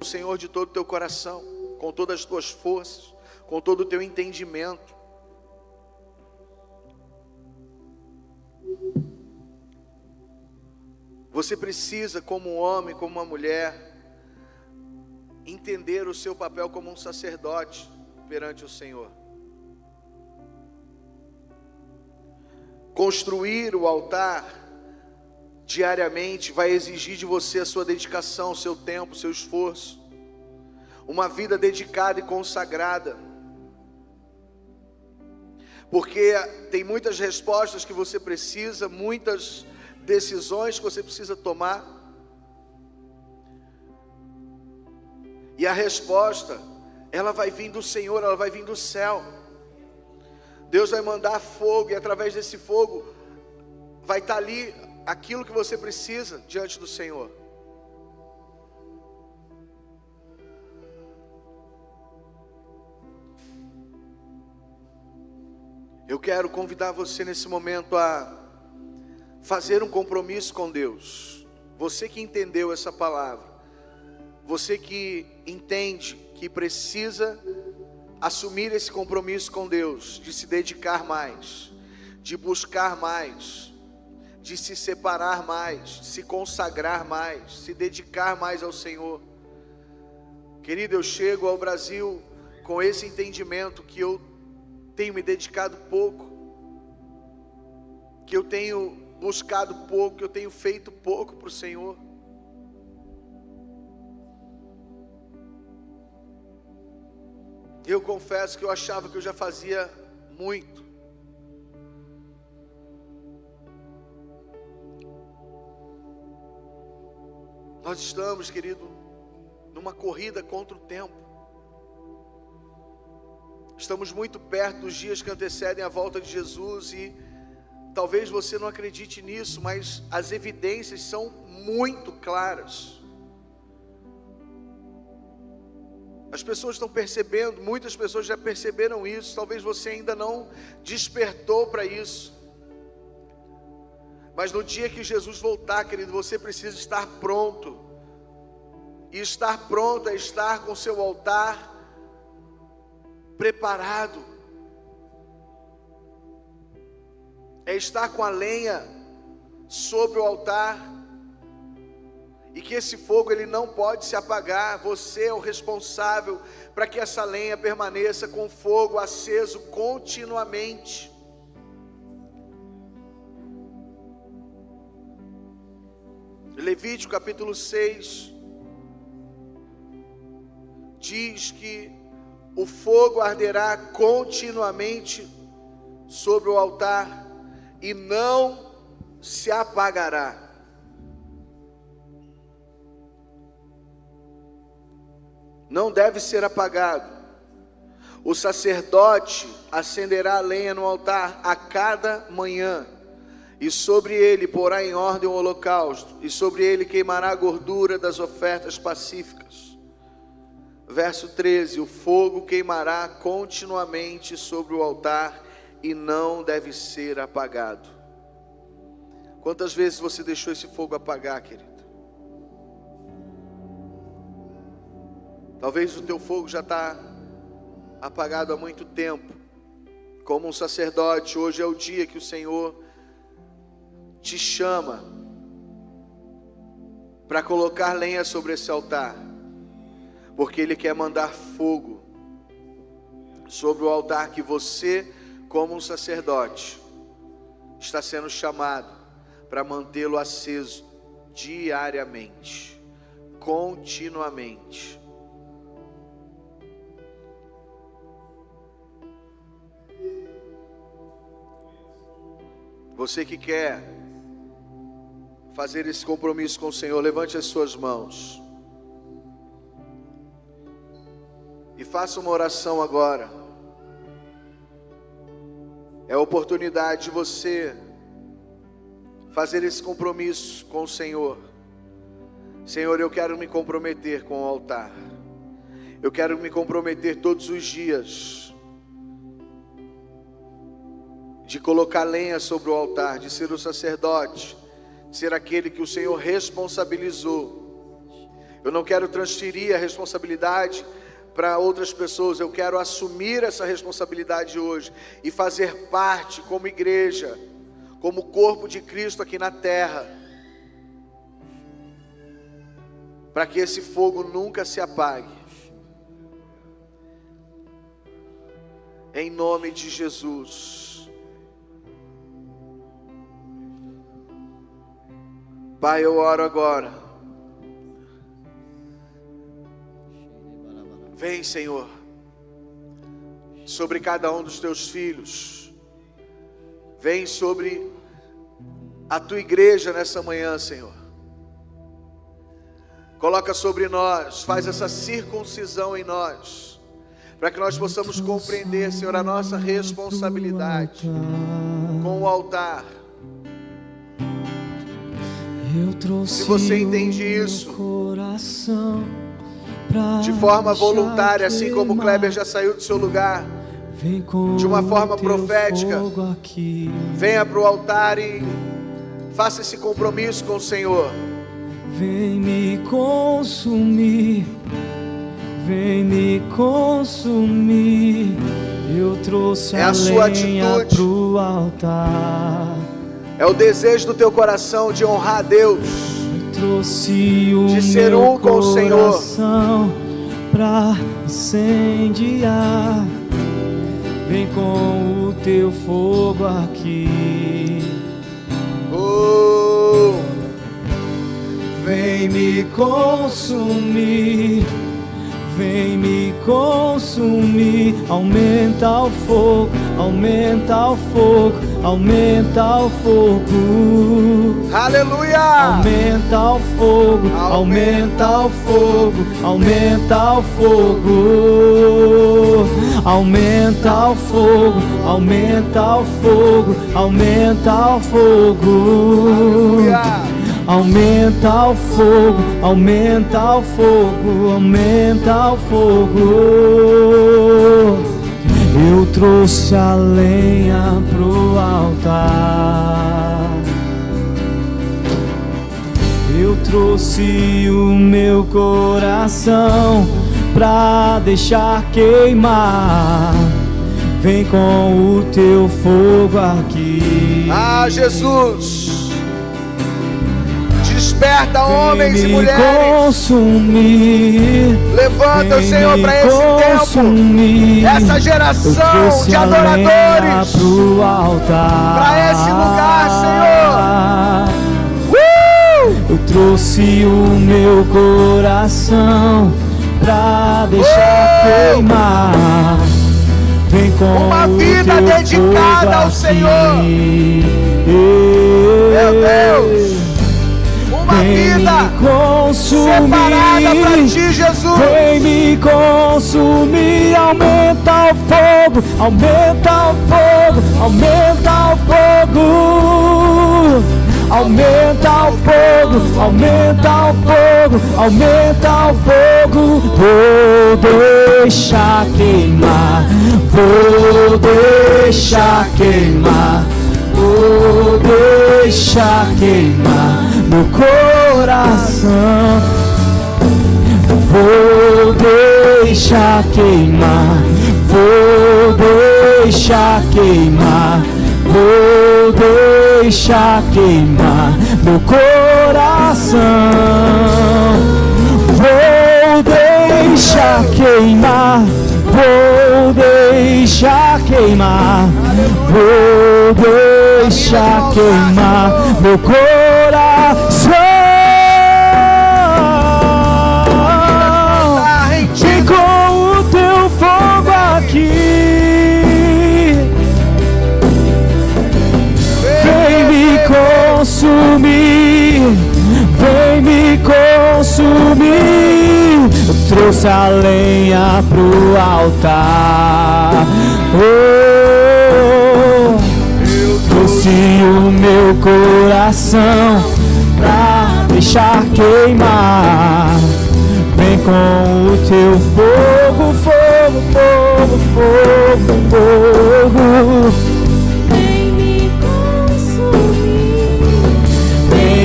O Senhor de todo o teu coração, com todas as tuas forças, com todo o teu entendimento. Você precisa, como um homem, como uma mulher, entender o seu papel como um sacerdote perante o Senhor. Construir o altar diariamente vai exigir de você a sua dedicação, o seu tempo, o seu esforço, uma vida dedicada e consagrada, porque tem muitas respostas que você precisa, muitas decisões que você precisa tomar, e a resposta, ela vai vir do Senhor, ela vai vir do céu. Deus vai mandar fogo, e através desse fogo vai estar ali aquilo que você precisa diante do Senhor. Eu quero convidar você nesse momento a fazer um compromisso com Deus. Você que entendeu essa palavra, você que entende que precisa assumir esse compromisso com Deus, de se dedicar mais, de buscar mais, de se separar mais, de se consagrar mais, se dedicar mais ao Senhor. Querido, eu chego ao Brasil com esse entendimento que eu tenho me dedicado pouco, que eu tenho buscado pouco, que eu tenho feito pouco para o Senhor. Eu confesso que eu achava que eu já fazia muito. Nós estamos, querido, numa corrida contra o tempo. Estamos muito perto dos dias que antecedem a volta de Jesus, e talvez você não acredite nisso, mas as evidências são muito claras. As pessoas estão percebendo, muitas pessoas já perceberam isso, talvez você ainda não despertou para isso. Mas no dia que Jesus voltar, querido, você precisa estar pronto. E estar pronto é estar com seu altar preparado. É estar com a lenha sobre o altar e que esse fogo ele não pode se apagar. Você é o responsável para que essa lenha permaneça com fogo aceso continuamente. Levítico capítulo 6 diz que o fogo arderá continuamente sobre o altar e não se apagará. Não deve ser apagado. O sacerdote acenderá a lenha no altar a cada manhã, e sobre ele porá em ordem o holocausto, e sobre ele queimará a gordura das ofertas pacíficas. Verso 13: o fogo queimará continuamente sobre o altar e não deve ser apagado. Quantas vezes você deixou esse fogo apagar, querido? Talvez o teu fogo já está apagado há muito tempo. Como um sacerdote, hoje é o dia que o Senhor te chama para colocar lenha sobre esse altar, porque Ele quer mandar fogo sobre o altar que você, como um sacerdote, está sendo chamado para mantê-lo aceso diariamente, continuamente. Você que quer fazer esse compromisso com o Senhor, levante as suas mãos e faça uma oração agora. É a oportunidade de você fazer esse compromisso com o Senhor. Senhor, eu quero me comprometer com o altar. Eu quero me comprometer todos os dias de colocar lenha sobre o altar, de ser o sacerdote, de ser aquele que o Senhor responsabilizou. Eu não quero transferir a responsabilidade para outras pessoas, eu quero assumir essa responsabilidade hoje e fazer parte como igreja, como corpo de Cristo aqui na terra, para que esse fogo nunca se apague. Em nome de Jesus. Pai, eu oro agora. Vem, Senhor, sobre cada um dos teus filhos. Vem sobre a tua igreja nessa manhã, Senhor. Coloca sobre nós, faz essa circuncisão em nós, para que nós possamos compreender, Senhor, a nossa responsabilidade com o altar. Se você entende isso de forma voluntária, assim como o Kleber já saiu do seu lugar, de uma forma profética, venha para o altar e faça esse compromisso com o Senhor. Vem me consumir, vem me consumir. Eu trouxe a lenha pro altar. É o desejo do teu coração de honrar a Deus, de ser um com o Senhor, para incendiar. Vem com o teu fogo aqui. Oh, vem me consumir, vem me consumir. Aumenta o fogo, aumenta o fogo. Aumenta o fogo, aleluia! Aumenta o fogo, aumenta o fogo, aumenta o fogo, aumenta o fogo, aumenta o fogo, aumenta o fogo, aleluia! Aumenta o fogo, aumenta o fogo, aumenta o fogo. Eu trouxe a lenha pro altar. Eu trouxe o meu coração pra deixar queimar. Vem com o teu fogo aqui. Ah, Jesus, desperta homens e mulheres. Consumir, Levanta, Senhor, para esse consumir, tempo, essa geração de adoradores, para esse lugar, Senhor. Eu trouxe o meu coração pra deixar queimar. Vem com uma vida o teu dedicada ao aqui. Senhor. Meu Deus, uma Vem vida separada para Ti, Jesus. Vem me consumir, aumenta o fogo, aumenta o fogo, aumenta o fogo. Aumenta o fogo, aumenta o fogo, aumenta o fogo. Vou deixar queimar, vou deixar queimar, vou deixar queimar no coração. Vou deixar queimar, vou deixar queimar, vou deixar queimar no coração. Vou deixar queimar, vou deixar queimar, vou deixar queimar no coração. Vem com o teu fogo aqui. Consumir, vem me consumir. Eu trouxe a lenha pro altar. Eu trouxe o meu coração pra deixar queimar. Vem com o teu fogo, fogo, fogo, fogo, fogo.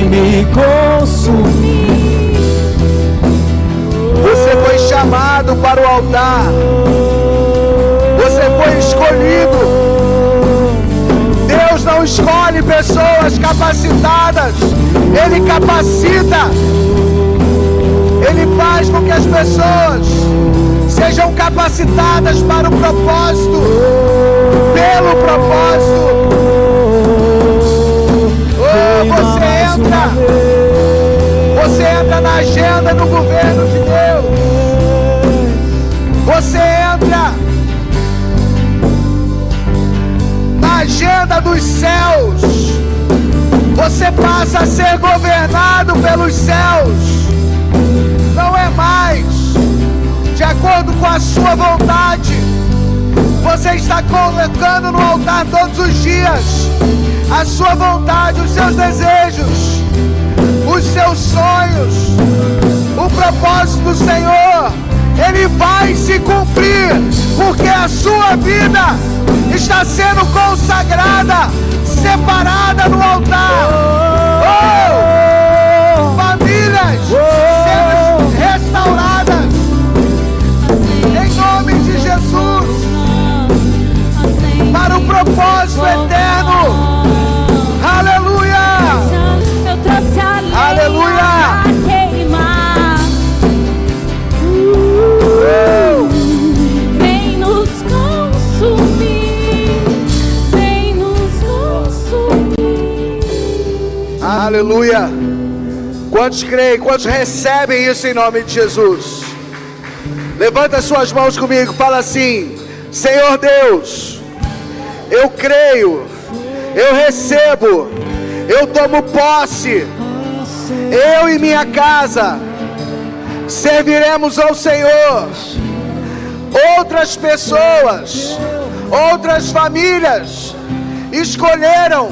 Me consumir. Você foi chamado para o altar. Você foi escolhido. Deus não escolhe pessoas capacitadas. Ele capacita. Ele faz com que as pessoas sejam capacitadas para o propósito, pelo propósito. Você entra na agenda do governo de Deus. Você entra na agenda dos céus. Você passa a ser governado pelos céus. Não é mais de acordo com a sua vontade. Você está colocando no altar todos os dias a sua vontade, os seus desejos, os seus sonhos, o propósito do Senhor. Ele vai se cumprir, porque a sua vida está sendo consagrada, separada no altar. Famílias sendo restauradas em nome de Jesus, para o propósito eterno. Aleluia! Eu trouxe a lenha Aleluia! pra queimar. Vem nos consumir, vem nos consumir. Aleluia! Quantos creem, quantos recebem isso em nome de Jesus? Levanta suas mãos comigo, fala assim: Senhor Deus, eu creio, eu recebo, eu tomo posse, eu e minha casa serviremos ao Senhor. Outras pessoas, outras famílias escolheram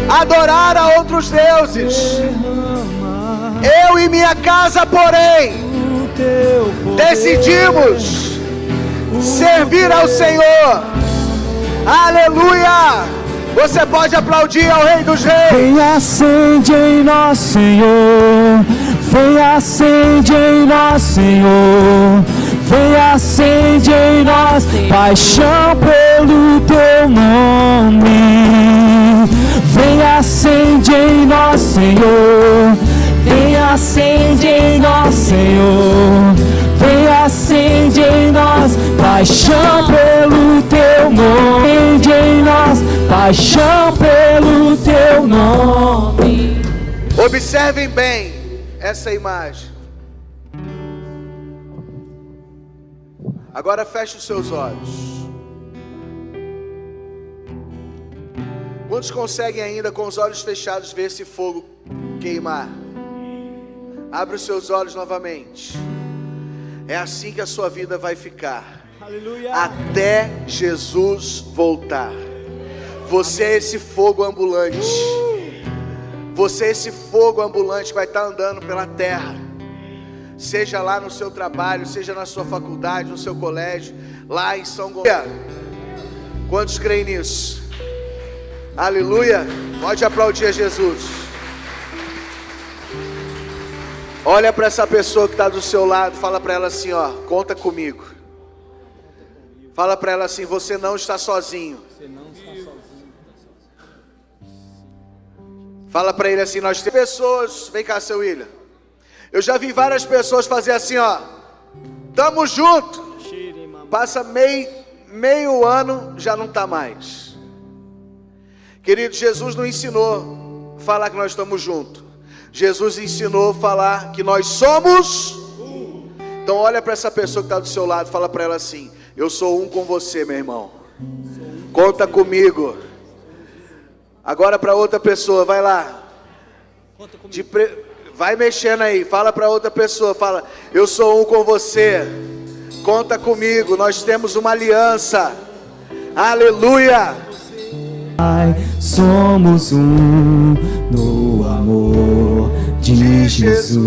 adorar a outros deuses. Eu e minha casa, porém, decidimos servir ao Senhor. Aleluia! Você pode aplaudir ao Rei dos Reis. Vem, acende em nós, Senhor. Vem, acende em nós, Senhor. Vem, acende em nós paixão pelo teu nome. Vem, acende em nós, Senhor. acende em nós, Senhor. Vem, acende em nós paixão pelo teu nome. Acende em nós paixão pelo teu nome. Observem bem essa imagem. Agora feche os seus olhos. Quantos conseguem ainda com os olhos fechados ver esse fogo queimar? Abre os seus olhos novamente. É assim que a sua vida vai ficar. Aleluia. Até Jesus voltar. Você é esse fogo ambulante. Você é esse fogo ambulante que vai estar andando pela terra. Seja lá no seu trabalho, seja na sua faculdade, no seu colégio, lá em São Gonçalo. Quantos creem nisso? Aleluia. Pode aplaudir a Jesus. Olha para essa pessoa que está do seu lado, fala para ela assim, ó, conta comigo. Fala para ela assim, você não está sozinho. Fala para ele assim, nós temos pessoas, vem cá, seu William. Eu já vi várias pessoas fazer assim, ó, tamo junto. Passa meio ano, já não está mais. Querido, Jesus não ensinou a falar que nós estamos juntos. Jesus ensinou a falar que nós somos. Então olha para essa pessoa que está do seu lado, fala para ela assim, eu sou um com você, meu irmão. Conta comigo. Agora para outra pessoa, vai lá. Vai mexendo aí, fala para outra pessoa, fala, eu sou um com você. Conta comigo, nós temos uma aliança. Aleluia. Somos um no amor de Jesus.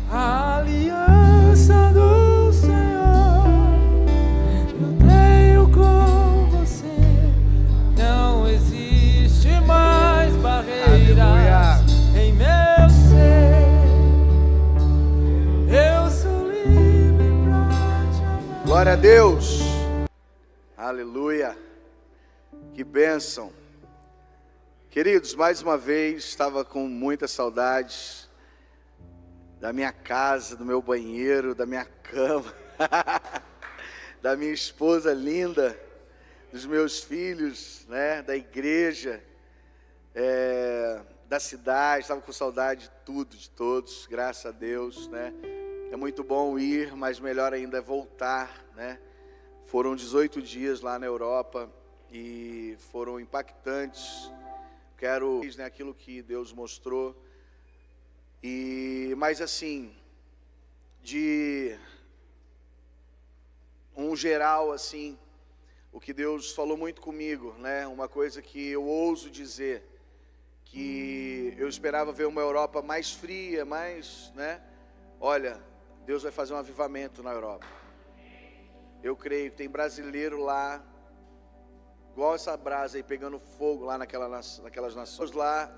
A aliança do Senhor eu tenho com você. Não existe mais barreiras em meu ser. Eu sou livre pra te amar. Glória a Deus. Aleluia. Que bênção. Queridos, mais uma vez, estava com muita saudade da minha casa, do meu banheiro, da minha cama, da minha esposa linda, dos meus filhos, né, da igreja, da cidade. Estava com saudade de tudo, de todos, graças a Deus, né. É muito bom ir, mas melhor ainda é voltar, né. Foram 18 dias lá na Europa e foram impactantes. Quero, né, aquilo que Deus mostrou. Mas assim, de um geral assim, o que Deus falou muito comigo, né? Uma coisa que eu ouso dizer, que eu esperava ver uma Europa mais fria, mais, né? Olha, Deus vai fazer um avivamento na Europa. Eu creio que tem brasileiro lá, igual essa brasa aí pegando fogo lá naquelas nações lá.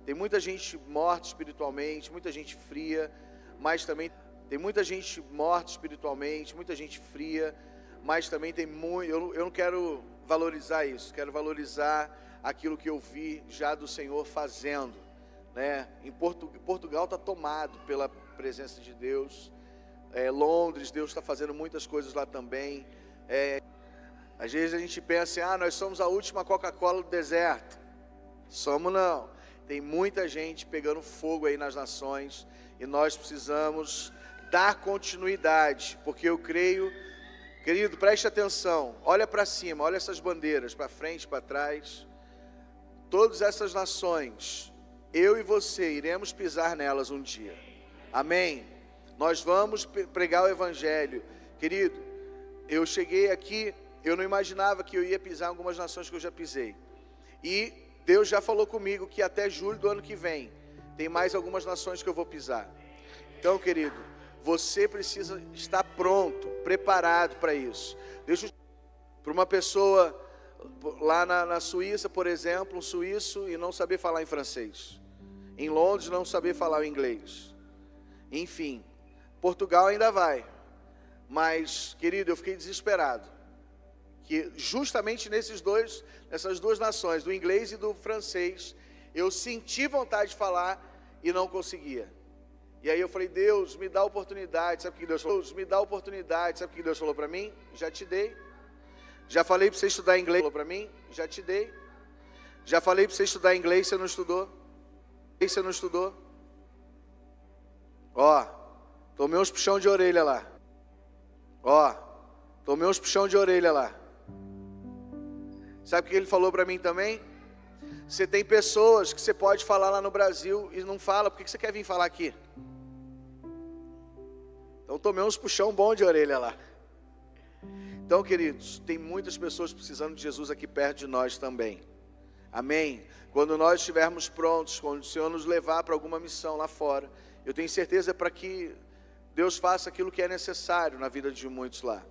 Tem muita gente morta espiritualmente, muita gente fria, mas também tem muita gente morta espiritualmente, muita gente fria, mas também tem muito. Eu não quero valorizar isso, quero valorizar aquilo que eu vi já do Senhor fazendo, né? Em Portugal está tomado pela presença de Deus. Londres, Deus está fazendo muitas coisas lá também. Às vezes a gente pensa assim, nós somos a última Coca-Cola do deserto. Somos não. Tem muita gente pegando fogo aí nas nações e nós precisamos dar continuidade, porque eu creio, querido, preste atenção, olha para cima, olha essas bandeiras, para frente, para trás. Todas essas nações, eu e você iremos pisar nelas um dia. Amém? Nós vamos pregar o Evangelho. Querido, eu cheguei aqui, eu não imaginava que eu ia pisar em algumas nações que eu já pisei. E Deus já falou comigo que até julho do ano que vem, tem mais algumas nações que eu vou pisar. Então, querido, você precisa estar pronto, preparado para isso. Deixa eu... Para uma pessoa lá na Suíça, por exemplo, um suíço e não saber falar em francês. Em Londres, não saber falar o inglês. Enfim, Portugal ainda vai. Mas, querido, eu fiquei desesperado. Que justamente nessas duas nações, do inglês e do francês, Eu senti vontade de falar e não conseguia. E aí eu falei, Deus, me dá oportunidade. Sabe o que Deus falou? Deus, me dá oportunidade. Sabe o que Deus falou para mim? Já te dei. Já falei para você estudar inglês. Falou para mim? Já te dei. Já falei para você estudar inglês, você não estudou. Você não estudou. Ó, tomei uns puxão de orelha lá. Ó, tomei uns puxão de orelha lá. Sabe o que ele falou para mim também? Você tem pessoas que você pode falar lá no Brasil e não fala, por que você quer vir falar aqui? Então tomei uns puxão bom de orelha lá. Então, queridos, tem muitas pessoas precisando de Jesus aqui perto de nós também. Amém? Quando nós estivermos prontos, quando o Senhor nos levar para alguma missão lá fora, eu tenho certeza para que Deus faça aquilo que é necessário na vida de muitos lá.